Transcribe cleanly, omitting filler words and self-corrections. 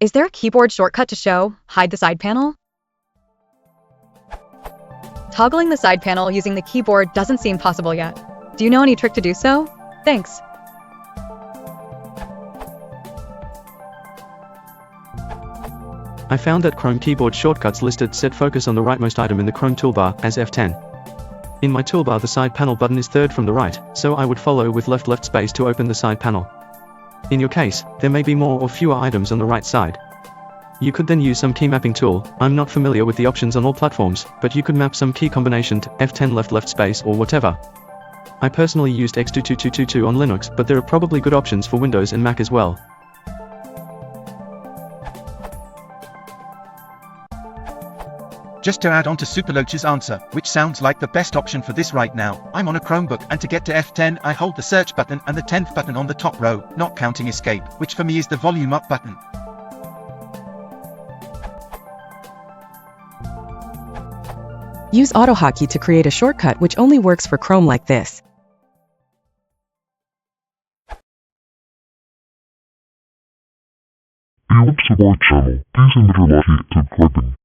Is there a keyboard shortcut to show, hide the side panel? Toggling the side panel using the keyboard doesn't seem possible yet. Do you know any trick to do so? Thanks. I found that Chrome keyboard shortcuts listed set focus on the rightmost item in the Chrome toolbar as F10. In my toolbar the side panel button is third from the right, so I would follow with left space to open the side panel. In your case, there may be more or fewer items on the right side. You could then use some key mapping tool. I'm not familiar with the options on all platforms, but you could map some key combination to F10 left space or whatever. I personally used X22222 on Linux, but there are probably good options for Windows and Mac as well. Just to add on to Superloach's answer, which sounds like the best option for this right now, I'm on a Chromebook and to get to F10 I hold the search button and the 10th button on the top row, not counting escape, which for me is the volume up button. Use AutoHotkey to create a shortcut which only works for Chrome like this. If you want to support channel, please enter like and subscribing.